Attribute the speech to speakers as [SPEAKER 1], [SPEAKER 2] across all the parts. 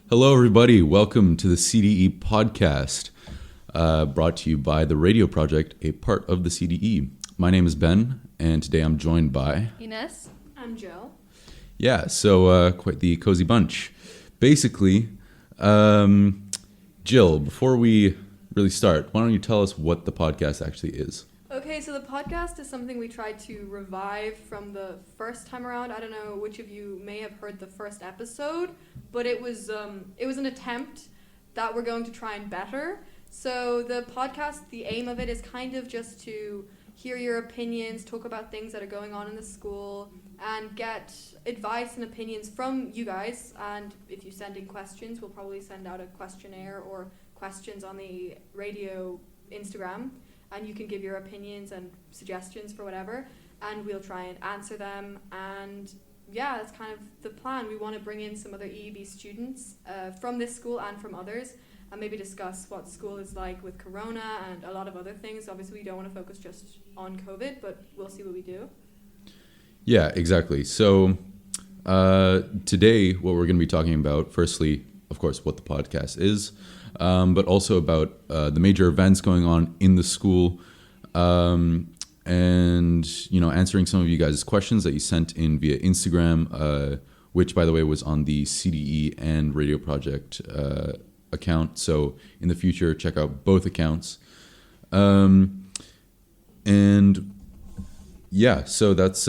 [SPEAKER 1] Hello, everybody. Welcome to the CdE podcast, brought to you by the Radio Project, a part of the CdE. My name is Ben, and today I'm joined by
[SPEAKER 2] Ines.
[SPEAKER 3] I'm Jill.
[SPEAKER 1] Yeah, so quite the cozy bunch. Basically, Jill, before we really start, why don't you tell us what the podcast actually is?
[SPEAKER 3] Okay, so the podcast is something we tried to revive from the first time around. I don't know which of you may have heard the first episode, but it was an attempt that we're going to try and better. So the podcast, the aim of it is kind of just to hear your opinions, talk about things that are going on in the school, and get advice and opinions from you guys. And if you send in questions, we'll probably send out a questionnaire or questions on the radio Instagram, and you can give your opinions and suggestions for whatever, and we'll try and answer them. And yeah, that's kind of the plan. We want to bring in some other EEB students from this school and from others, and maybe discuss what school is like with Corona and a lot of other things. Obviously, we don't want to focus just on COVID, but we'll see what we do.
[SPEAKER 1] Yeah, exactly. So today, what we're going to be talking about, firstly, of course, what the podcast is, but also about the major events going on in the school, and answering some of you guys' questions that you sent in via Instagram, which, by the way, was on the CdE and Radio Project account. So in the future, check out both accounts. And yeah, so that's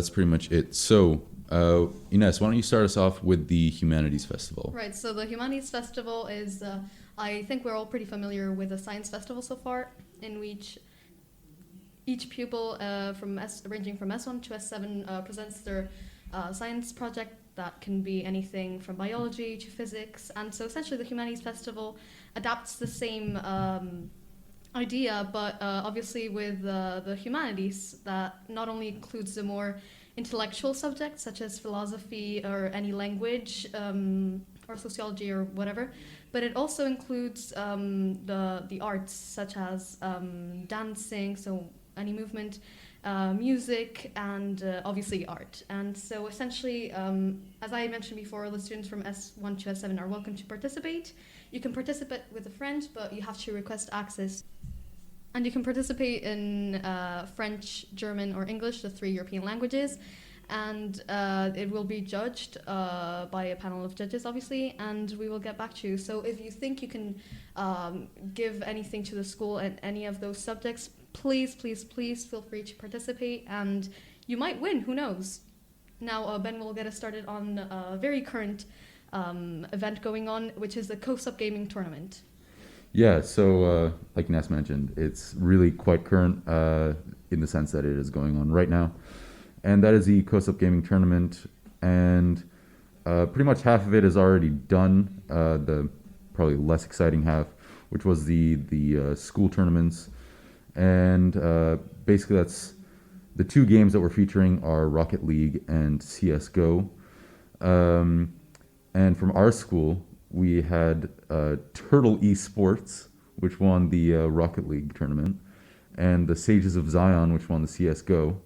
[SPEAKER 1] pretty much it. So Ines, why don't you start us off with the Humanities Festival?
[SPEAKER 2] Right, so the Humanities Festival is, I think we're all pretty familiar with the Science Festival so far, in which each pupil ranging from S1 to S7 presents their science project that can be anything from biology to physics. And so essentially the Humanities Festival adapts the same idea, but obviously with the humanities that not only includes the more intellectual subjects such as philosophy or any language or sociology or whatever, but it also includes the arts such as dancing, so any movement, music, and obviously art. And so essentially, as I mentioned before, the students from S1 to S7 are welcome to participate. You can participate with a friend, but you have to request access. And you can participate in French, German, or English, the 3 European languages. And it will be judged by a panel of judges, obviously, and we will get back to you. So if you think you can give anything to the school in any of those subjects, please feel free to participate, and you might win, who knows. Now, Ben will get us started on a very current event going on, which is the CoSup gaming tournament.
[SPEAKER 1] Yeah, so like Ines mentioned, it's really quite current in the sense that it is going on right now. And that is the CoSup gaming tournament. And pretty much half of it is already done. The probably less exciting half, which was the school tournaments. And basically that's the 2 games that we're featuring are Rocket League and CSGO. And from our school, we had Turtle Esports, which won the Rocket League tournament, and the Sages of Zion, which won the CSGO.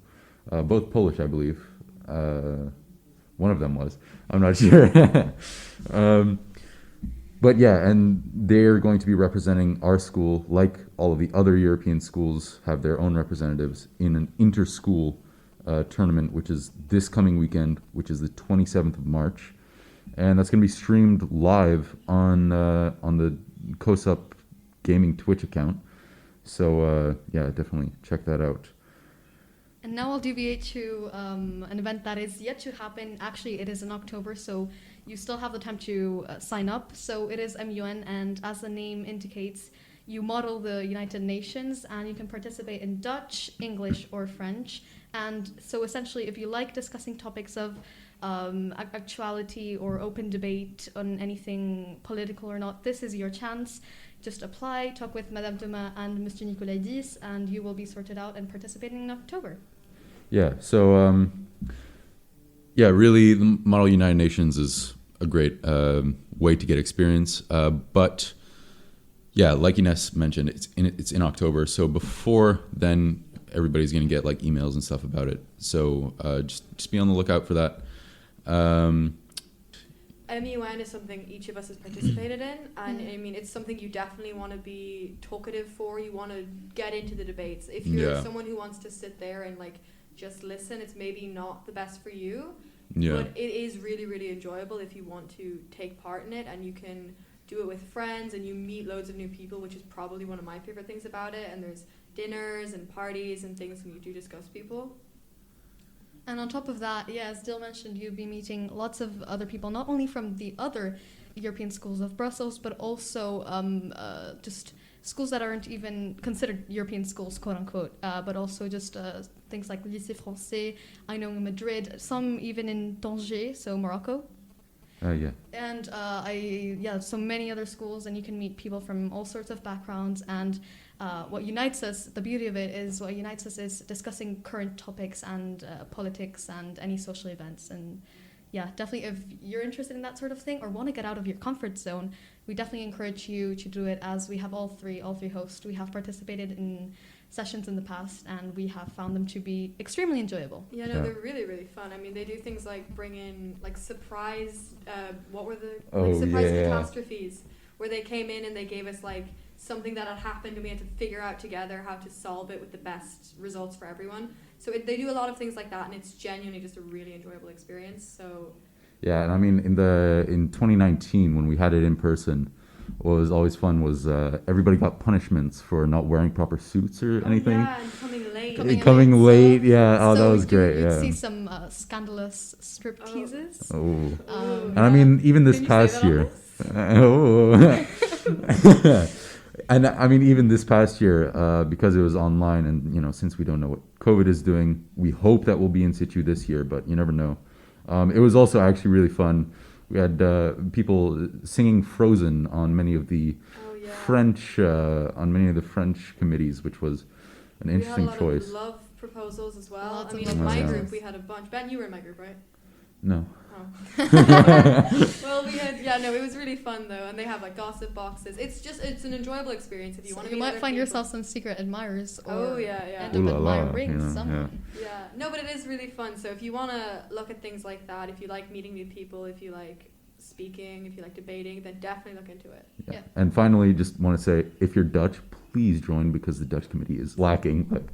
[SPEAKER 1] Both Polish, I believe. One of them was. I'm not sure. But yeah, and they're going to be representing our school, like all of the other European schools have their own representatives, in an inter-school tournament, which is this coming weekend, which is the 27th of March. And that's going to be streamed live on the CoSup Gaming Twitch account. So yeah, definitely check that out.
[SPEAKER 2] And now I'll deviate to an event that is yet to happen. Actually, it is in October, so you still have the time to sign up. So it is MUN, and as the name indicates, you model the United Nations, and you can participate in Dutch, English, or French. And so essentially, if you like discussing topics of actuality or open debate on anything political or not, this is your chance. Just apply, talk with Madame Thomas and Mr. Nicolaidis, and you will be sorted out and participating in October.
[SPEAKER 1] Yeah, so yeah, really, the Model United Nations is a great way to get experience. But yeah, like Ines mentioned, it's in October. So before then, everybody's going to get like emails and stuff about it. So just be on the lookout for that.
[SPEAKER 3] MUN is something each of us has participated in, and I mean, it's something you definitely want to be talkative for. You want to get into the debates. If you're
[SPEAKER 1] Yeah.
[SPEAKER 3] someone who wants to sit there and like just listen, it's maybe not the best for you.
[SPEAKER 1] Yeah.
[SPEAKER 3] But it is really, really enjoyable if you want to take part in it, and you can do it with friends, and you meet loads of new people, which is probably one of my favorite things about it. And there's dinners and parties and things when you do discuss people.
[SPEAKER 2] And on top of that, yeah, as Dill mentioned, you'll be meeting lots of other people, not only from the other European schools of Brussels, but also just schools that aren't even considered European schools, quote unquote, but also just things like Lycée Français, I know in Madrid, some even in Tanger, so Morocco.
[SPEAKER 1] Yeah.
[SPEAKER 2] And so many other schools, and you can meet people from all sorts of backgrounds. And what unites us, the beauty of it is what unites us is discussing current topics and politics and any social events. And yeah, definitely if you're interested in that sort of thing or want to get out of your comfort zone, we definitely encourage you to do it, as we have all three hosts. We have participated in sessions in the past, and we have found them to be extremely enjoyable.
[SPEAKER 3] Yeah, no,
[SPEAKER 1] Yeah.
[SPEAKER 3] they're really, really fun. I mean, they do things like bring in like surprise. What were the
[SPEAKER 1] Oh,
[SPEAKER 3] surprise
[SPEAKER 1] yeah.
[SPEAKER 3] catastrophes? Where they came in and they gave us like something that had happened, and we had to figure out together how to solve it with the best results for everyone. So they do a lot of things like that, and it's genuinely just a really enjoyable experience. So
[SPEAKER 1] Yeah, and I mean in 2019 when we had it in person, what was always fun was everybody got punishments for not wearing proper suits or anything.
[SPEAKER 3] yeah, and coming late.
[SPEAKER 1] Coming late,
[SPEAKER 2] so-
[SPEAKER 1] yeah. Oh, that
[SPEAKER 2] so
[SPEAKER 1] was great.
[SPEAKER 2] You'd
[SPEAKER 1] Yeah.
[SPEAKER 2] see some scandalous strip teases.
[SPEAKER 1] Oh,
[SPEAKER 3] Ooh.
[SPEAKER 1] and I mean even this
[SPEAKER 3] Can you say
[SPEAKER 1] past
[SPEAKER 3] that on
[SPEAKER 1] year.
[SPEAKER 3] this?
[SPEAKER 1] Oh. And I mean even this past year, because it was online, and since we don't know what COVID is doing, we hope that we'll be in situ this year, but you never know. It was also actually really fun. We had people singing Frozen on many of the
[SPEAKER 3] Oh yeah.
[SPEAKER 1] French committees, which was an interesting
[SPEAKER 3] We had a lot
[SPEAKER 1] choice.
[SPEAKER 3] of love proposals as well.
[SPEAKER 2] Lots
[SPEAKER 3] I
[SPEAKER 2] of
[SPEAKER 3] mean,
[SPEAKER 2] love
[SPEAKER 3] in my
[SPEAKER 1] proposals.
[SPEAKER 3] group we had a bunch. Ben, you were in my group, right?
[SPEAKER 1] No.
[SPEAKER 3] Oh. Well, it was really fun though, and they have like gossip boxes. It's an enjoyable experience if you
[SPEAKER 2] So
[SPEAKER 3] want to.
[SPEAKER 2] you might find yourself some secret admirers, or
[SPEAKER 3] Oh yeah, yeah.
[SPEAKER 2] end
[SPEAKER 1] Ooh
[SPEAKER 2] up
[SPEAKER 1] la la,
[SPEAKER 2] admiring
[SPEAKER 1] yeah.
[SPEAKER 2] someone.
[SPEAKER 3] Yeah, no, but it is really fun. So if you want to look at things like that, if you like meeting new people, if you like speaking, if you like debating, then definitely look into it.
[SPEAKER 2] Yeah.
[SPEAKER 1] And finally, just want to say, if you're Dutch, please join, because the Dutch committee is lacking. Like,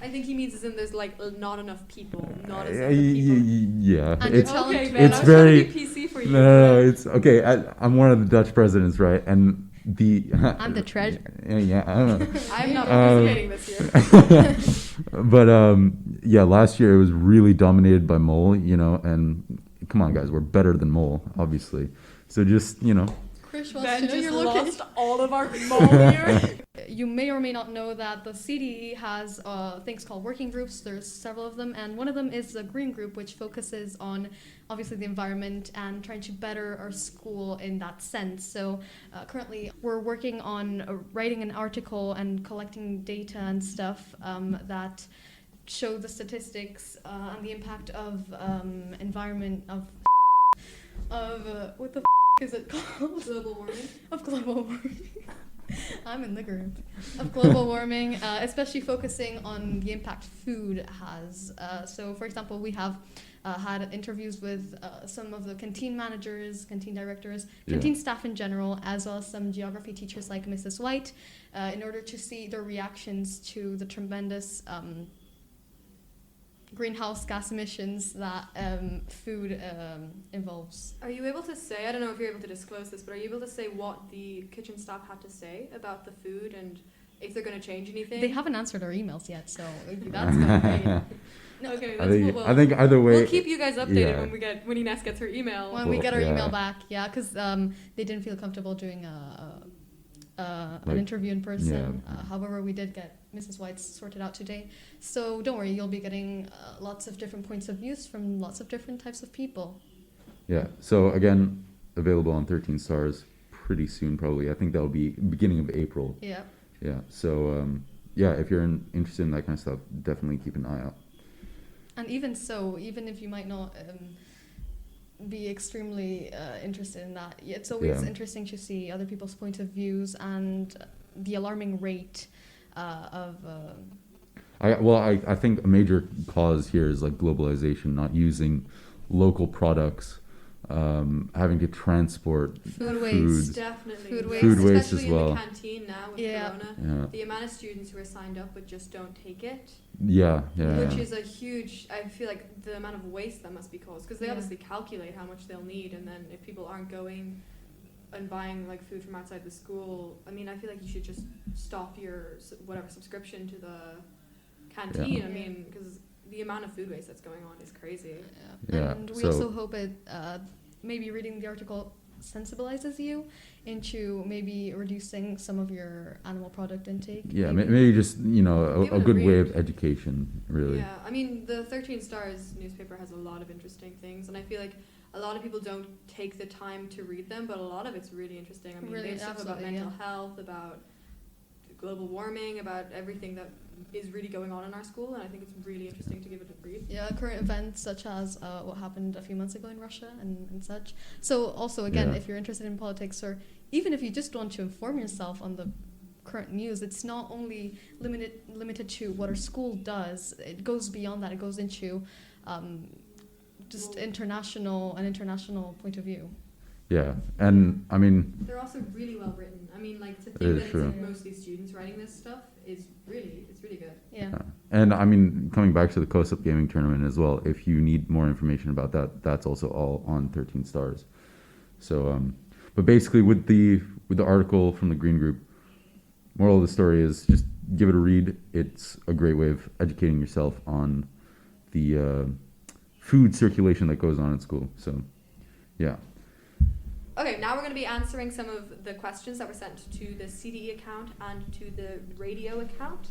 [SPEAKER 3] I think he means as in there's like not enough people, not as
[SPEAKER 1] yeah,
[SPEAKER 3] many people.
[SPEAKER 1] yeah,
[SPEAKER 2] And
[SPEAKER 1] it's
[SPEAKER 2] you're telling-
[SPEAKER 3] Okay, man,
[SPEAKER 1] it's
[SPEAKER 3] I was
[SPEAKER 1] very-
[SPEAKER 3] trying to be PC for you.
[SPEAKER 1] no, it's okay. I'm one of the Dutch presidents, right? And
[SPEAKER 2] I'm the treasurer.
[SPEAKER 1] Yeah, I don't know.
[SPEAKER 3] I'm not
[SPEAKER 1] Um,
[SPEAKER 3] participating this year.
[SPEAKER 1] But yeah, last year it was really dominated by Mole, and come on, guys, we're better than Mole, obviously. So just
[SPEAKER 2] Krish wants
[SPEAKER 3] Ben
[SPEAKER 2] to know
[SPEAKER 3] just
[SPEAKER 2] your
[SPEAKER 3] lost
[SPEAKER 2] location.
[SPEAKER 3] all of our mole here.
[SPEAKER 2] You may or may not know that the CdE has things called working groups. There's several of them, and one of them is the Green Group, which focuses on obviously the environment and trying to better our school in that sense. So currently we're working on writing an article and collecting data and stuff that show the statistics and the impact of environment of what the is it called?
[SPEAKER 3] Global warming.
[SPEAKER 2] Of global warming. I'm in the group. Of global warming, especially focusing on the impact food has. So, for example, we have had interviews with some of the canteen managers, canteen directors, canteen staff in general, as well as some geography teachers like Mrs. White, in order to see their reactions to the tremendous greenhouse gas emissions that food involves.
[SPEAKER 3] Are you able to say, I don't know if you're able to disclose this, but are you able to say what the kitchen staff had to say about the food and if they're going to change anything?
[SPEAKER 2] They haven't answered our emails yet, so that's not great. No,
[SPEAKER 3] Okay,
[SPEAKER 1] I
[SPEAKER 3] that's
[SPEAKER 1] think,
[SPEAKER 3] what
[SPEAKER 1] I think either way.
[SPEAKER 3] we'll keep you guys updated
[SPEAKER 1] yeah.
[SPEAKER 3] when Ines gets her email.
[SPEAKER 2] when we
[SPEAKER 1] Well,
[SPEAKER 2] get our
[SPEAKER 1] yeah.
[SPEAKER 2] email back, yeah, because they didn't feel comfortable doing an
[SPEAKER 1] Like,
[SPEAKER 2] interview in person.
[SPEAKER 1] yeah.
[SPEAKER 2] However, we did get Mrs. White's sorted out today. So don't worry, you'll be getting lots of different points of views from lots of different types of people.
[SPEAKER 1] Yeah. So again, available on 13 Stars pretty soon, probably. I think that'll be beginning of April.
[SPEAKER 2] Yeah.
[SPEAKER 1] Yeah. So yeah, if you're interested in that kind of stuff, definitely keep an eye out.
[SPEAKER 2] And even so, even if you might not be extremely interested in that, it's always
[SPEAKER 1] Yeah.
[SPEAKER 2] interesting to see other people's point of views and the alarming rate of...
[SPEAKER 1] I think a major cause here is like globalization, not using local products having to transport
[SPEAKER 2] Food
[SPEAKER 1] food.
[SPEAKER 2] waste.
[SPEAKER 3] Definitely.
[SPEAKER 2] Food waste.
[SPEAKER 1] Food waste
[SPEAKER 3] Especially
[SPEAKER 1] as well.
[SPEAKER 3] in the canteen now with
[SPEAKER 2] Yeah.
[SPEAKER 3] Corona.
[SPEAKER 1] Yeah,
[SPEAKER 3] The amount of students who are signed up but just don't take it,
[SPEAKER 1] yeah,
[SPEAKER 3] which
[SPEAKER 1] yeah.
[SPEAKER 3] is a huge, I feel like the amount of waste that must be caused, because they
[SPEAKER 2] Yeah.
[SPEAKER 3] obviously calculate how much they'll need, and then if people aren't going and buying like food from outside the school, I mean, I feel like you should just stop your whatever subscription to the canteen. I
[SPEAKER 2] Yeah.
[SPEAKER 3] mean, because the amount of food waste that's going on is crazy.
[SPEAKER 1] Yeah,
[SPEAKER 2] And we
[SPEAKER 1] so-
[SPEAKER 2] also hope it, maybe reading the article sensibilizes you into maybe reducing some of your animal product intake.
[SPEAKER 1] Yeah, maybe just, you know,
[SPEAKER 3] Give
[SPEAKER 1] a
[SPEAKER 3] it a
[SPEAKER 1] good way
[SPEAKER 3] read.
[SPEAKER 1] of education, really.
[SPEAKER 3] Yeah, I mean, the 13 Stars newspaper has a lot of interesting things, and I feel like a lot of people don't take the time to read them, but a lot of it's really interesting. I mean,
[SPEAKER 2] Really,
[SPEAKER 3] they have stuff about
[SPEAKER 2] absolutely,
[SPEAKER 3] mental health, about global warming, about everything that is really going on in our school, and I think it's really interesting to give it a read.
[SPEAKER 2] Yeah, current events such as what happened a few months ago in Russia and such. So also, again,
[SPEAKER 1] Yeah.
[SPEAKER 2] if you're interested in politics, or even if you just want to inform yourself on the current news, it's not only limited to what our school does. It goes beyond that. It goes into just an international point of view.
[SPEAKER 1] Yeah, and I mean,
[SPEAKER 3] They're also really well written. I mean, like, to
[SPEAKER 1] It
[SPEAKER 3] think
[SPEAKER 1] is
[SPEAKER 3] that
[SPEAKER 1] true.
[SPEAKER 3] it's mostly students writing this stuff is really good.
[SPEAKER 2] Yeah.
[SPEAKER 1] and I mean, coming back to the CoSup gaming tournament as well, if you need more information about that, that's also all on 13 Stars. So, but basically with the article from the Green Group, moral of the story is just give it a read. It's a great way of educating yourself on the food circulation that goes on in school. So, yeah.
[SPEAKER 3] Okay, now we're going to be answering some of the questions that were sent to the CdE account and to the radio account.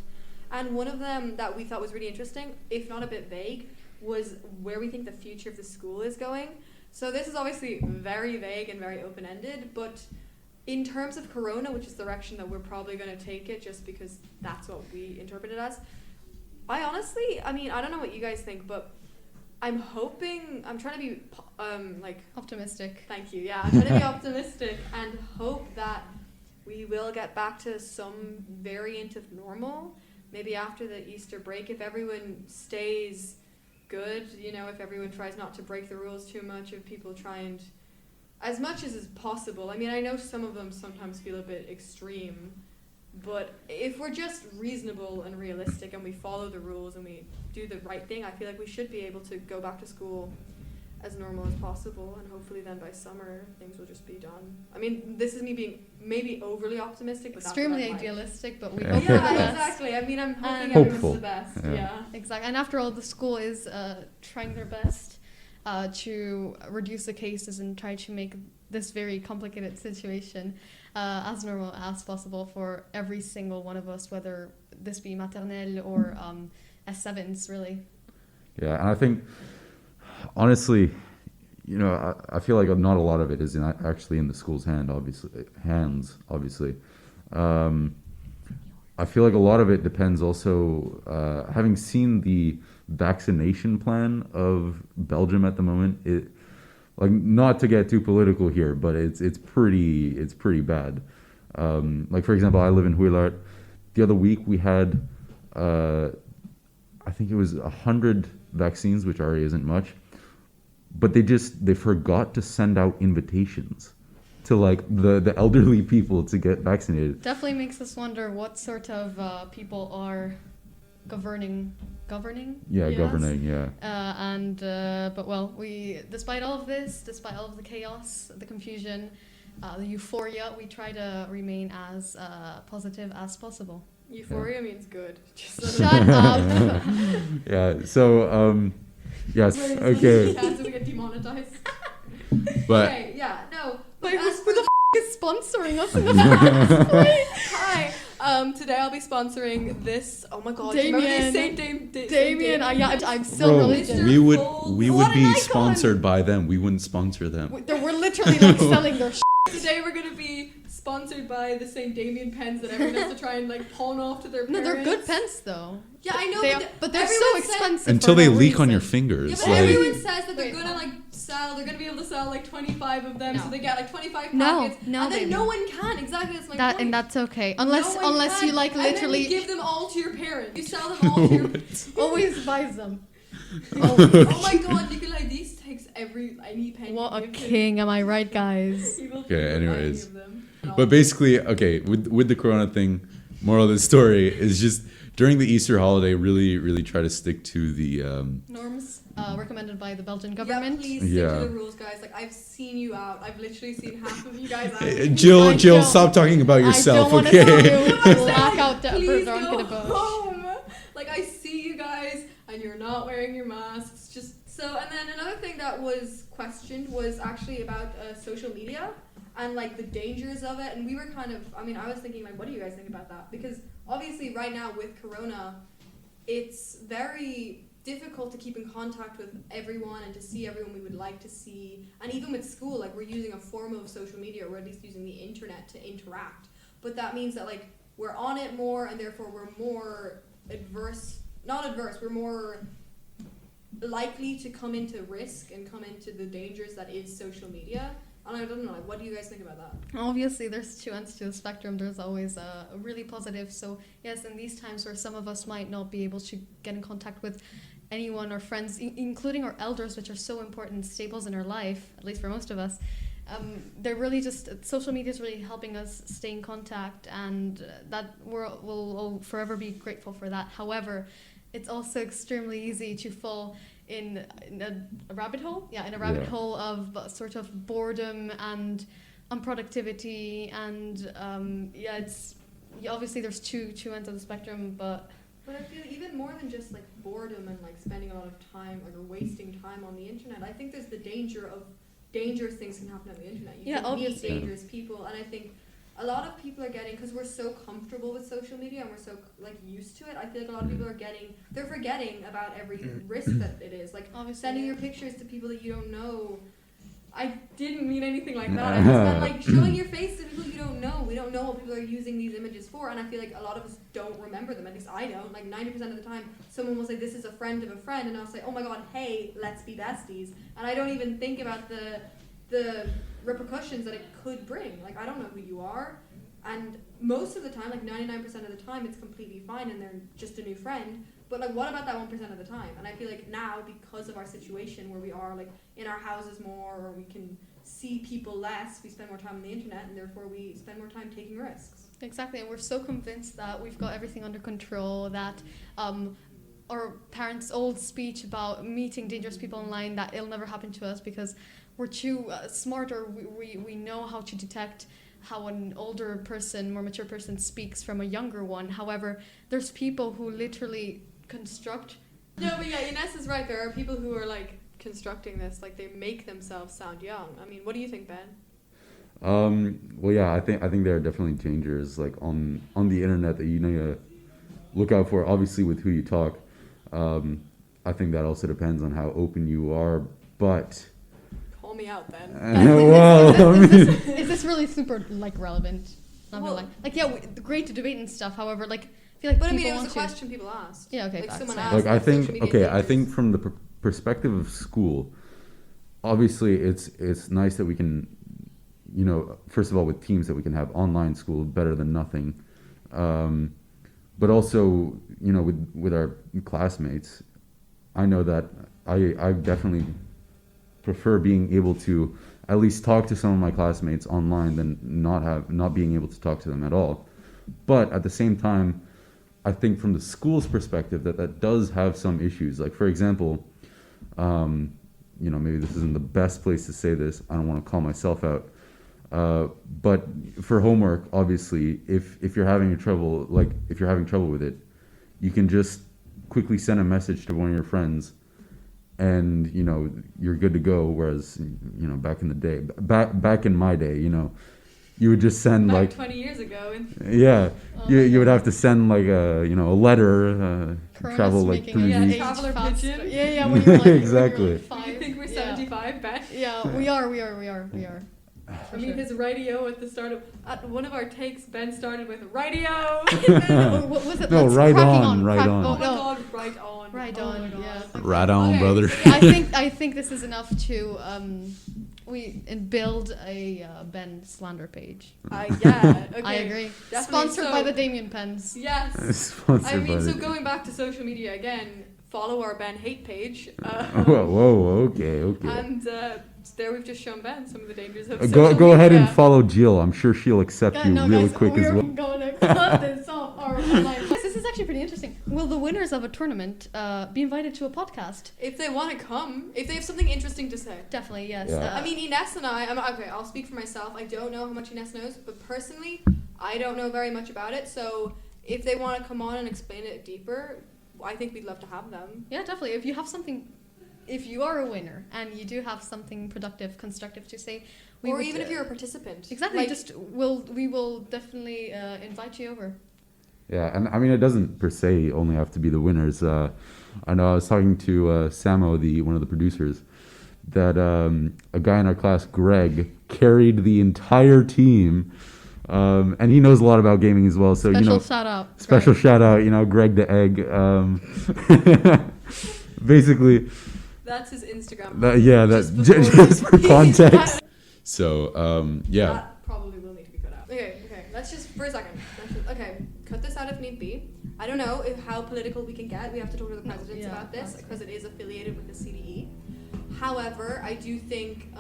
[SPEAKER 3] And one of them that we thought was really interesting, if not a bit vague, was where we think the future of the school is going. So this is obviously very vague and very open-ended, but in terms of Corona, which is the direction that we're probably going to take it just because that's what we interpret it as, I honestly, I mean, I don't know what you guys think, but I'm trying to be,
[SPEAKER 2] Optimistic.
[SPEAKER 3] thank you, yeah, I'm trying to be optimistic and hope that we will get back to some variant of normal, maybe after the Easter break, if everyone stays good, you know, if everyone tries not to break the rules too much, if people try and, as much as is possible, I mean, I know some of them sometimes feel a bit extreme, but if we're just reasonable and realistic and we follow the rules and we do the right thing, I feel like we should be able to go back to school as normal as possible, and hopefully then by summer things will just be done. I mean, this is me being maybe overly optimistic, but
[SPEAKER 2] Extremely
[SPEAKER 3] that's what I'm
[SPEAKER 2] idealistic, but we
[SPEAKER 1] Yeah.
[SPEAKER 2] hope for the
[SPEAKER 3] Yeah,
[SPEAKER 2] best.
[SPEAKER 3] exactly. I mean, I'm hoping
[SPEAKER 2] And-
[SPEAKER 3] everyone's
[SPEAKER 1] Hopeful.
[SPEAKER 3] the best.
[SPEAKER 1] Yeah.
[SPEAKER 3] Yeah.
[SPEAKER 2] Exactly. And after all, the school is trying their best to reduce the cases and try to make this very complicated situation as normal as possible for every single one of us, whether this be maternelle or S7s, really.
[SPEAKER 1] Yeah, and I think, honestly, you know, I feel like not a lot of it is actually in the school's hands, obviously. I feel like a lot of it depends also, having seen the vaccination plan of Belgium at the moment, it, like, not to get too political here, but it's pretty bad. Like, for example, I live in Huilart. The other week we had, I think it was 100 vaccines, which already isn't much, but they forgot to send out invitations to, like, the elderly people to get vaccinated.
[SPEAKER 2] Definitely makes us wonder what sort of people are governing.
[SPEAKER 1] Yeah,
[SPEAKER 3] Yes.
[SPEAKER 1] governing, yeah.
[SPEAKER 2] But well, we, despite all of this, despite all of the chaos, the confusion, the euphoria, we try to remain as positive as possible.
[SPEAKER 3] Euphoria means good. Just so
[SPEAKER 2] Shut up.
[SPEAKER 1] Yeah, so, yes, okay.
[SPEAKER 3] So we get demonetized.
[SPEAKER 1] But
[SPEAKER 3] Okay, yeah, no. But
[SPEAKER 2] Wait,
[SPEAKER 3] as
[SPEAKER 2] who
[SPEAKER 3] for
[SPEAKER 2] the is sponsoring us in the first place?
[SPEAKER 3] Hi. Today I'll be sponsoring this. Oh my god, do you remember
[SPEAKER 2] Damien.
[SPEAKER 3] this Saint
[SPEAKER 2] Damien, I'm still
[SPEAKER 1] Bro,
[SPEAKER 2] religious.
[SPEAKER 3] Mr.
[SPEAKER 4] We would
[SPEAKER 3] Fold.
[SPEAKER 4] we
[SPEAKER 3] What
[SPEAKER 4] would
[SPEAKER 3] an
[SPEAKER 4] be
[SPEAKER 3] icon.
[SPEAKER 4] sponsored by them. We wouldn't sponsor them.
[SPEAKER 2] We're literally like selling their
[SPEAKER 3] Today we're gonna be sponsored by the Saint Damien pens that everyone has to try and like pawn off to their
[SPEAKER 2] No,
[SPEAKER 3] parents.
[SPEAKER 2] they're good pens though.
[SPEAKER 3] Yeah, I know,
[SPEAKER 2] But they're so
[SPEAKER 3] everyone said-
[SPEAKER 2] expensive.
[SPEAKER 4] Until
[SPEAKER 2] for
[SPEAKER 4] they
[SPEAKER 2] no
[SPEAKER 4] leak on your
[SPEAKER 2] reason.
[SPEAKER 4] fingers.
[SPEAKER 3] Yeah, but
[SPEAKER 4] like,
[SPEAKER 3] everyone says that they're
[SPEAKER 2] Wait.
[SPEAKER 3] gonna like sell. They're gonna be able to sell like 25 of them,
[SPEAKER 2] No.
[SPEAKER 3] so they get like 25
[SPEAKER 2] No,
[SPEAKER 3] packets.
[SPEAKER 2] no,
[SPEAKER 3] and then
[SPEAKER 2] baby.
[SPEAKER 3] no one can. Exactly, that's my
[SPEAKER 2] That
[SPEAKER 3] point.
[SPEAKER 2] and that's okay.
[SPEAKER 3] No
[SPEAKER 2] Unless
[SPEAKER 3] one can.
[SPEAKER 2] you like
[SPEAKER 3] And then
[SPEAKER 2] literally
[SPEAKER 3] you give them all to your parents. You sell them all to your.
[SPEAKER 2] always buys them.
[SPEAKER 3] Oh my god, Nikolai, these takes any penny.
[SPEAKER 2] What a
[SPEAKER 3] you give him,
[SPEAKER 2] king, am I right, guys?
[SPEAKER 3] he will
[SPEAKER 4] Okay,
[SPEAKER 3] give you any
[SPEAKER 4] anyways.
[SPEAKER 3] of them.
[SPEAKER 4] But basically, okay, with the Corona thing, moral of the story is just during the Easter holiday, really try to stick to the
[SPEAKER 2] Norms recommended by the Belgian
[SPEAKER 3] Yeah,
[SPEAKER 2] government.
[SPEAKER 3] please stick
[SPEAKER 1] Yeah.
[SPEAKER 3] to the rules, guys. Like, I've seen you out. I've literally seen half of you guys out.
[SPEAKER 4] Jill,
[SPEAKER 2] I
[SPEAKER 4] Jill,
[SPEAKER 2] don't-
[SPEAKER 4] stop talking about yourself,
[SPEAKER 2] I don't want
[SPEAKER 4] okay?
[SPEAKER 2] to see you
[SPEAKER 3] No, I'm
[SPEAKER 2] blackout
[SPEAKER 3] saying, please
[SPEAKER 2] drunk in a
[SPEAKER 3] go
[SPEAKER 2] bush.
[SPEAKER 3] home. Like, I see you guys, and you're not wearing your masks. Just so. And then another thing that was questioned was actually about social media and like the dangers of it. And we were kind of. I mean, I was thinking like, what do you guys think about that? Because obviously, right now with Corona, it's very difficult to keep in contact with everyone and to see everyone we would like to see. And even with school, like we're using a form of social media, or at least using the internet to interact. But that means that like we're on it more, and therefore we're more we're more likely to come into risk and come into the dangers that is social media. And I don't know, like, what do you guys think about that?
[SPEAKER 2] Obviously, there's two ends to the spectrum. There's always a really positive. So yes, in these times where some of us might not be able to get in contact with anyone or friends, including our elders, which are so important staples in our life, at least for most of us, they're really just, social media is really helping us stay in contact, and that we'll forever be grateful for that. However, it's also extremely easy to fall in a rabbit hole. Yeah, in a rabbit
[SPEAKER 1] Yeah.
[SPEAKER 2] hole of sort of boredom and unproductivity, and obviously there's two ends of the spectrum, but
[SPEAKER 3] But I feel even more than just like boredom and like spending a lot of time or wasting time on the internet, I think there's the danger of dangerous things can happen on the internet. You
[SPEAKER 2] Yeah,
[SPEAKER 3] can meet
[SPEAKER 2] obviously.
[SPEAKER 3] dangerous people, and I think a lot of people are getting, because we're so comfortable with social media and we're so like used to it, I feel like a lot of people are they're forgetting about every risk that it is. Like
[SPEAKER 2] obviously
[SPEAKER 3] sending your pictures to people that you don't know. I didn't mean anything like that. I just meant like showing your face to people you don't know. We don't know what people are using these images for, and I feel like a lot of us don't remember them. At least I don't. Like 90% of the time, someone will say this is a friend of a friend, and I'll say, oh my god, hey, let's be besties, and I don't even think about the repercussions that it could bring. Like I don't know who you are, and most of the time, like 99% of the time, it's completely fine, and they're just a new friend. But like, what about that 1% of the time? And I feel like now, because of our situation where we are like in our houses more, or we can see people less, we spend more time on the internet, and therefore we spend more time taking risks.
[SPEAKER 2] exactly, and we're so convinced that we've got everything under control, that our parents' old speech about meeting dangerous people online, that it'll never happen to us because we're too smart, or we know how to detect how an older person, more mature person speaks from a younger one. However, there's people who literally construct.
[SPEAKER 3] No, but yeah, Ines is right. There are people who are like constructing this, like they make themselves sound young. I mean, what do you think, Ben?
[SPEAKER 1] Well, yeah, I think there are definitely dangers like on the internet that you need to look out for. Obviously, with who you talk, I think that also depends on how open you are. But
[SPEAKER 3] Call me out, Ben.
[SPEAKER 1] well, I mean,
[SPEAKER 2] Is this really super like relevant? Not
[SPEAKER 3] Well-
[SPEAKER 2] gonna lie. Like yeah, great to debate and stuff. However, like I feel like
[SPEAKER 3] But I
[SPEAKER 2] people
[SPEAKER 3] mean, it was a
[SPEAKER 2] want to.
[SPEAKER 3] question people asked.
[SPEAKER 2] Yeah, okay,
[SPEAKER 3] Like
[SPEAKER 2] facts,
[SPEAKER 3] someone
[SPEAKER 2] yeah.
[SPEAKER 3] asked.
[SPEAKER 1] like I
[SPEAKER 3] if social
[SPEAKER 1] think
[SPEAKER 3] media
[SPEAKER 1] okay, I
[SPEAKER 3] dangerous.
[SPEAKER 1] think from the perspective of school, obviously it's nice that we can, first of all with teams that we can have online school, better than nothing, but also with our classmates, I know that I definitely prefer being able to at least talk to some of my classmates online than not being able to talk to them at all. But at the same time, I think from the school's perspective that does have some issues. Like for example, maybe this isn't the best place to say this. I don't want to call myself out. But for homework, obviously, if you're having trouble with it, you can just quickly send a message to one of your friends, and you're good to go. Whereas back in the day, back in my day, you would just send
[SPEAKER 3] Back
[SPEAKER 1] like
[SPEAKER 3] 20 years ago.
[SPEAKER 1] yeah,
[SPEAKER 2] Oh
[SPEAKER 1] you
[SPEAKER 2] my
[SPEAKER 1] would
[SPEAKER 2] God.
[SPEAKER 1] have to send like a letter,
[SPEAKER 2] Corona's
[SPEAKER 1] travel like
[SPEAKER 2] making
[SPEAKER 1] 3
[SPEAKER 2] us
[SPEAKER 3] Yeah,
[SPEAKER 1] weeks.
[SPEAKER 2] age
[SPEAKER 3] traveler
[SPEAKER 2] fast.
[SPEAKER 3] pigeon.
[SPEAKER 2] Yeah, when you're like,
[SPEAKER 1] Exactly.
[SPEAKER 2] When you're
[SPEAKER 3] Do
[SPEAKER 2] like
[SPEAKER 3] you
[SPEAKER 2] 5.
[SPEAKER 3] think we're
[SPEAKER 2] Yeah.
[SPEAKER 3] 75, Ben?
[SPEAKER 2] Yeah, we are.
[SPEAKER 3] I mean, his radio at the start of at one of our takes, Ben started with radio.
[SPEAKER 2] What was it?
[SPEAKER 1] No,
[SPEAKER 2] Let's
[SPEAKER 1] right
[SPEAKER 2] cracking
[SPEAKER 1] on, right
[SPEAKER 2] crack-
[SPEAKER 1] on.
[SPEAKER 3] Oh
[SPEAKER 2] Oh,
[SPEAKER 3] my
[SPEAKER 2] no.
[SPEAKER 3] god, right on.
[SPEAKER 2] Right
[SPEAKER 3] Oh
[SPEAKER 2] on,
[SPEAKER 3] my God.
[SPEAKER 2] yeah.
[SPEAKER 4] Right on,
[SPEAKER 3] Okay,
[SPEAKER 4] brother.
[SPEAKER 3] so yeah.
[SPEAKER 2] I think this is enough to build a Ben slander page.
[SPEAKER 3] Yeah, okay.
[SPEAKER 2] I agree.
[SPEAKER 3] Definitely.
[SPEAKER 2] Sponsored
[SPEAKER 3] So-
[SPEAKER 2] by the Damien Pens.
[SPEAKER 3] Yes.
[SPEAKER 1] Sponsored
[SPEAKER 3] I
[SPEAKER 1] by
[SPEAKER 3] mean, so
[SPEAKER 1] the-
[SPEAKER 3] going back to social media again, follow our Ben Hate page.
[SPEAKER 1] Whoa, okay.
[SPEAKER 3] And there we've just shown Ben some of the dangers of
[SPEAKER 1] Go
[SPEAKER 3] social
[SPEAKER 1] ahead and
[SPEAKER 3] media.
[SPEAKER 1] follow Jill. I'm sure she'll accept you
[SPEAKER 2] No,
[SPEAKER 1] really
[SPEAKER 2] guys,
[SPEAKER 1] quick as
[SPEAKER 2] we're
[SPEAKER 1] well.
[SPEAKER 2] going to cut this off. Our online. This is actually pretty interesting. Will the winners of a tournament be invited to a podcast?
[SPEAKER 3] If they want to come, if they have something interesting to say.
[SPEAKER 2] Definitely, yes.
[SPEAKER 1] Yeah.
[SPEAKER 3] I mean, Ines and okay, I'll speak for myself. I don't know how much Ines knows, but personally, I don't know very much about it. So if they want to come on and explain it deeper, I think we'd love to have them.
[SPEAKER 2] Yeah, definitely. If you have something, if you are a winner and you do have something productive, constructive to say,
[SPEAKER 3] Or even if you're a participant.
[SPEAKER 2] exactly,
[SPEAKER 3] Like,
[SPEAKER 2] we will definitely invite you over.
[SPEAKER 1] Yeah, and I mean, it doesn't per se only have to be the winners. I know I was talking to Samo, one of the producers, that a guy in our class, Greg, carried the entire team, and he knows a lot about gaming as well. So
[SPEAKER 2] Special shout out.
[SPEAKER 1] special
[SPEAKER 2] Greg.
[SPEAKER 1] shout out, Greg the Egg. Basically,
[SPEAKER 3] that's his Instagram.
[SPEAKER 1] Just for context.
[SPEAKER 4] So yeah.
[SPEAKER 3] That probably will need to be cut out. Okay. Let's just, for a second. Cut this out if need be. I don't know how political we can get. We have to talk to the presidents about this
[SPEAKER 2] that's
[SPEAKER 3] because it is affiliated with the CdE. However, I do think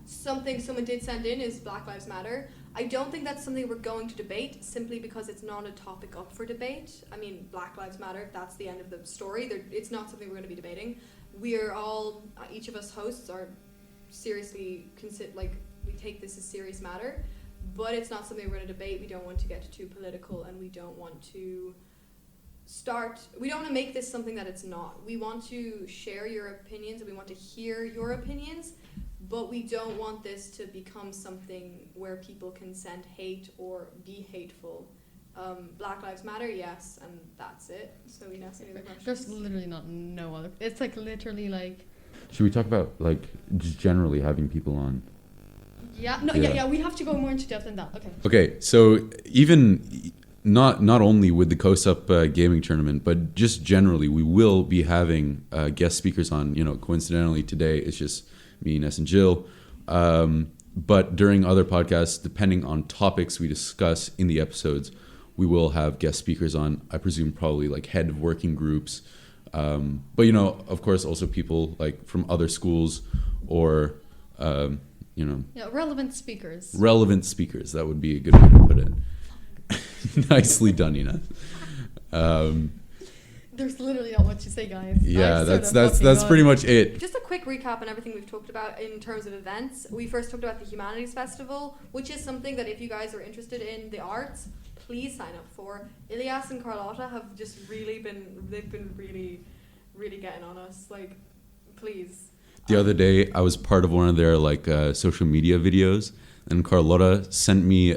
[SPEAKER 3] something someone did send in is Black Lives Matter. I don't think that's something we're going to debate simply because it's not a topic up for debate. I mean, Black Lives Matter, that's the end of the story. It's not something we're going to be debating. We are all, each of us hosts are seriously, we take this as serious matter, but it's not something we're going to debate. We don't want to get too political, and we don't want to make this something that it's not. We want to share your opinions, and we want to hear your opinions, but we don't want this to become something where people can send hate or be hateful. Black Lives Matter, yes, and that's it. So we now see the questions.
[SPEAKER 2] There's literally no other. It's literally
[SPEAKER 1] Should we talk about just generally having people on?
[SPEAKER 2] Yeah. We have to go more into depth than that. Okay.
[SPEAKER 4] Okay, so even not only with the CoSup gaming tournament, but just generally, we will be having guest speakers on. Coincidentally today it's just me, Ness, and Jill. But during other podcasts, depending on topics we discuss in the episodes, we will have guest speakers on. I presume probably head of working groups, but of course, also people from other schools or.
[SPEAKER 2] Relevant speakers.
[SPEAKER 4] Relevant speakers. That would be a good way to put it. Nicely done, Ina.
[SPEAKER 2] There's literally not much to say, guys.
[SPEAKER 4] Yeah, that's pretty much it.
[SPEAKER 3] Just a quick recap on everything we've talked about in terms of events. We first talked about the Humanities Festival, which is something that if you guys are interested in the arts, please sign up for. Ilias and Carlotta have just really been really getting on us. Please.
[SPEAKER 4] The other day, I was part of one of their social media videos, and Carlotta sent me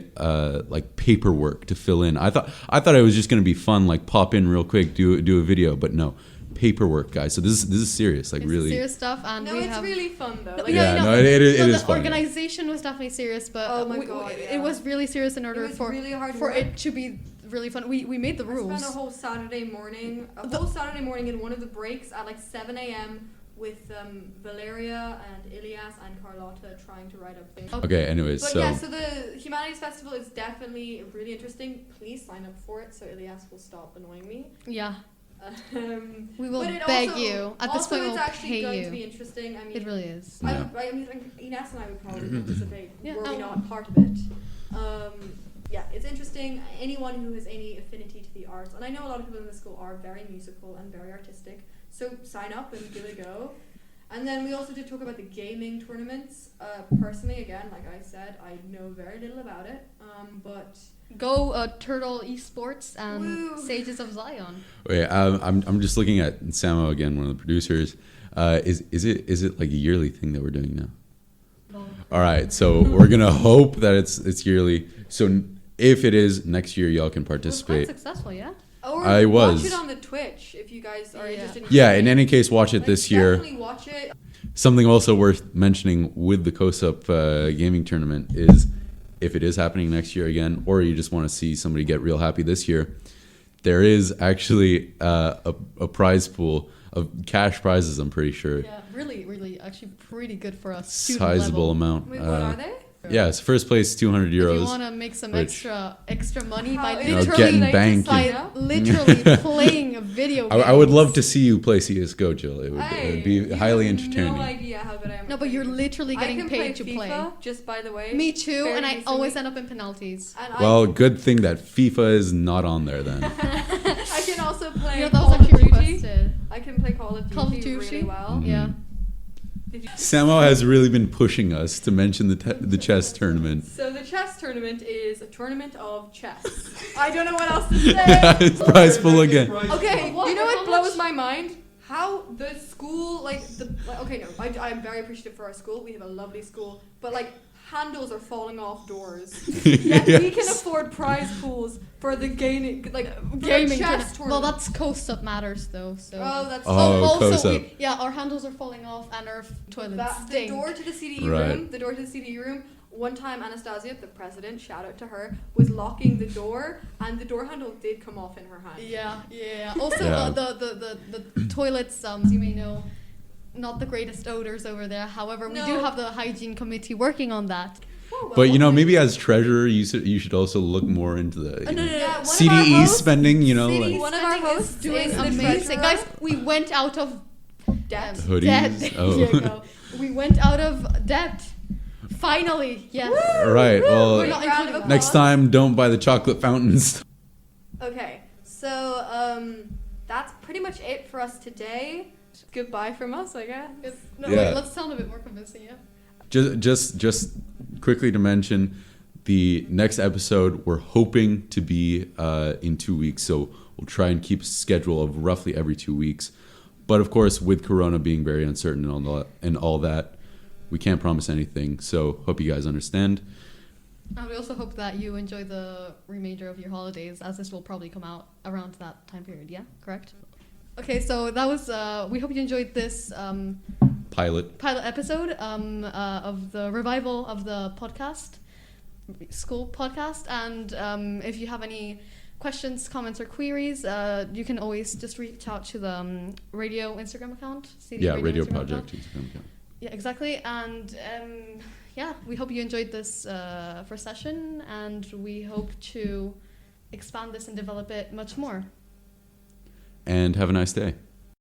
[SPEAKER 4] paperwork to fill in. I thought it was just gonna be fun, pop in real quick, do a video, but no, paperwork, guys. So this is serious,
[SPEAKER 2] It's
[SPEAKER 4] really
[SPEAKER 2] serious stuff, and
[SPEAKER 3] it's really fun though.
[SPEAKER 4] it is
[SPEAKER 2] the
[SPEAKER 4] fun.
[SPEAKER 2] organization was definitely serious, but
[SPEAKER 3] Oh my God,
[SPEAKER 2] it was really serious in order
[SPEAKER 3] It was
[SPEAKER 2] for
[SPEAKER 3] really hard
[SPEAKER 2] for
[SPEAKER 3] work.
[SPEAKER 2] it to be really fun. We made the rules.
[SPEAKER 3] I spent a whole Saturday morning in one of the breaks at 7 a.m. with Valeria and Ilias and Carlotta trying to write up things.
[SPEAKER 4] Okay, anyways,
[SPEAKER 3] But
[SPEAKER 4] so
[SPEAKER 3] yeah, so the Humanities Festival is definitely really interesting. Please sign up for it so Ilias will stop annoying me.
[SPEAKER 2] Yeah. We will
[SPEAKER 3] But it
[SPEAKER 2] beg
[SPEAKER 3] also-
[SPEAKER 2] you. At this point,
[SPEAKER 3] it's
[SPEAKER 2] we'll
[SPEAKER 3] actually
[SPEAKER 2] pay
[SPEAKER 3] going
[SPEAKER 2] you.
[SPEAKER 3] to be interesting. I mean,
[SPEAKER 2] It really is.
[SPEAKER 4] Yeah.
[SPEAKER 3] Ines and I would probably participate
[SPEAKER 2] Yeah.
[SPEAKER 3] were we not part of it. Yeah, it's interesting. Anyone who has any affinity to the arts, and I know a lot of people in the school are very musical and very artistic, so sign up and give it a go. And then we also did talk about the gaming tournaments. Personally, again, like I said, I know very little about it, but
[SPEAKER 2] Go Turtle Esports and
[SPEAKER 3] Woo.
[SPEAKER 2] Sages of Zion.
[SPEAKER 4] wait, I'm just looking at Samo again, one of the producers. Is it like a yearly thing that we're doing now? All right, so we're gonna hope that it's yearly. So if it is next year, y'all can
[SPEAKER 2] It was quite
[SPEAKER 4] participate.
[SPEAKER 2] successful, yeah.
[SPEAKER 3] or
[SPEAKER 4] I was.
[SPEAKER 3] watch it on the Twitch if you guys are
[SPEAKER 2] Yeah.
[SPEAKER 3] interested. In
[SPEAKER 4] Yeah, in
[SPEAKER 3] gaming.
[SPEAKER 4] any case, watch it this year.
[SPEAKER 3] Definitely watch it.
[SPEAKER 4] Something also worth mentioning with the CoSup gaming tournament is if it is happening next year again, or you just want to see somebody get real happy this year, there is actually a prize pool of cash prizes, I'm pretty sure.
[SPEAKER 2] Yeah, really, actually pretty good for us.
[SPEAKER 4] Sizable amount.
[SPEAKER 3] Wait, what are they?
[SPEAKER 4] Yes, first place 200
[SPEAKER 2] If you
[SPEAKER 4] euros.
[SPEAKER 2] want to make some
[SPEAKER 4] which-
[SPEAKER 2] extra money by
[SPEAKER 3] How-
[SPEAKER 4] You know,
[SPEAKER 2] literally
[SPEAKER 4] getting
[SPEAKER 3] like,
[SPEAKER 4] banky.
[SPEAKER 3] sign
[SPEAKER 2] by
[SPEAKER 3] up?
[SPEAKER 2] literally playing a video game.
[SPEAKER 4] I would love to see you play CS:GO, Jill. It would
[SPEAKER 3] Hey,
[SPEAKER 4] be
[SPEAKER 3] you
[SPEAKER 4] highly
[SPEAKER 3] have
[SPEAKER 4] entertaining.
[SPEAKER 3] No idea how good I am.
[SPEAKER 2] No,
[SPEAKER 3] at
[SPEAKER 2] but you're
[SPEAKER 3] playing.
[SPEAKER 2] literally
[SPEAKER 3] I
[SPEAKER 2] getting
[SPEAKER 3] can
[SPEAKER 2] paid
[SPEAKER 3] play
[SPEAKER 2] to
[SPEAKER 3] FIFA,
[SPEAKER 2] play.
[SPEAKER 3] just by the way.
[SPEAKER 2] Me too,
[SPEAKER 3] Very
[SPEAKER 2] and I
[SPEAKER 3] recently.
[SPEAKER 2] always end up in penalties.
[SPEAKER 3] And
[SPEAKER 4] Well, good thing that FIFA is not on there then.
[SPEAKER 3] I can also play
[SPEAKER 2] You know, that was
[SPEAKER 3] Call of
[SPEAKER 2] actually
[SPEAKER 3] Duty.
[SPEAKER 2] requested.
[SPEAKER 3] I can play Call of Duty,
[SPEAKER 2] Call of Duty?
[SPEAKER 3] really well.
[SPEAKER 4] Mhm.
[SPEAKER 2] Yeah.
[SPEAKER 3] Did you-
[SPEAKER 4] Samo has really been pushing us to mention the chess tournament.
[SPEAKER 3] So the chess tournament is a tournament of chess. I don't know what else to say.
[SPEAKER 4] It's prize full again.
[SPEAKER 3] Okay,
[SPEAKER 2] What?
[SPEAKER 3] you know
[SPEAKER 2] How
[SPEAKER 3] what blows
[SPEAKER 2] much?
[SPEAKER 3] my mind? How the school, okay, no, I'm very appreciative for our school. We have a lovely school, but like handles are falling off doors. Yet we can afford prize pools for the gaming, for
[SPEAKER 2] Gaming
[SPEAKER 3] the chess
[SPEAKER 2] tournament. Well,
[SPEAKER 3] tournament.
[SPEAKER 2] that's CoSup matters though. So.
[SPEAKER 3] Oh, that's
[SPEAKER 4] Oh,
[SPEAKER 2] also,
[SPEAKER 4] CoSup.
[SPEAKER 2] yeah, our handles are falling off and our toilets
[SPEAKER 3] the
[SPEAKER 2] stink.
[SPEAKER 3] door to the CdE
[SPEAKER 4] Right.
[SPEAKER 3] room. The door to the CdE room. One time, Anastasia, the president, shout out to her, was locking the door, and the door handle did come off in her hand.
[SPEAKER 2] Yeah. Also,
[SPEAKER 4] Yeah.
[SPEAKER 2] the toilets, as you may know, not the greatest odors over there. However, we do
[SPEAKER 3] No.
[SPEAKER 2] have the hygiene committee working on that.
[SPEAKER 3] Oh, well,
[SPEAKER 4] But you know,
[SPEAKER 3] okay.
[SPEAKER 4] maybe as treasurer, you should also look more into the
[SPEAKER 2] no, no, no.
[SPEAKER 3] Yeah, one of our
[SPEAKER 4] CDE
[SPEAKER 3] hosts-
[SPEAKER 4] spending. You know,
[SPEAKER 3] CDE
[SPEAKER 4] like
[SPEAKER 3] One of our
[SPEAKER 2] Spending is
[SPEAKER 3] hosts
[SPEAKER 2] doing
[SPEAKER 3] is the
[SPEAKER 2] amazing,
[SPEAKER 3] treasurer.
[SPEAKER 2] guys. We went out of
[SPEAKER 3] Debt.
[SPEAKER 4] Hoodies?
[SPEAKER 2] debt.
[SPEAKER 4] Oh.
[SPEAKER 2] There you go. We went out of debt. Finally, yes.
[SPEAKER 4] right.
[SPEAKER 2] We're
[SPEAKER 4] Well,
[SPEAKER 2] not
[SPEAKER 3] Round of
[SPEAKER 2] including
[SPEAKER 4] next
[SPEAKER 3] applause.
[SPEAKER 4] time, don't buy the chocolate fountains.
[SPEAKER 3] Okay, so that's pretty much it for us today. Goodbye from us, I guess.
[SPEAKER 2] No,
[SPEAKER 4] Yeah.
[SPEAKER 2] wait, let's sound a bit more convincing, yeah.
[SPEAKER 4] Just quickly to mention, the next episode we're hoping to be in 2 weeks, so we'll try and keep a schedule of roughly every 2 weeks. But of course, with Corona being very uncertain and all that, we can't promise anything. So hope you guys understand.
[SPEAKER 2] And we also hope that you enjoy the remainder of your holidays, as this will probably come out around that time period, yeah? Correct? Okay, so that was, we hope you enjoyed this
[SPEAKER 4] Pilot.
[SPEAKER 2] pilot episode of the revival of the podcast, school podcast. And if you have any questions, comments, or queries, you can always just reach out to the radio Instagram account. CD
[SPEAKER 4] Yeah, Radio
[SPEAKER 2] Instagram account.
[SPEAKER 4] Project.
[SPEAKER 2] Yeah, exactly. And yeah, we hope you enjoyed this first session, and we hope to expand this and develop it much more.
[SPEAKER 4] And have a nice day.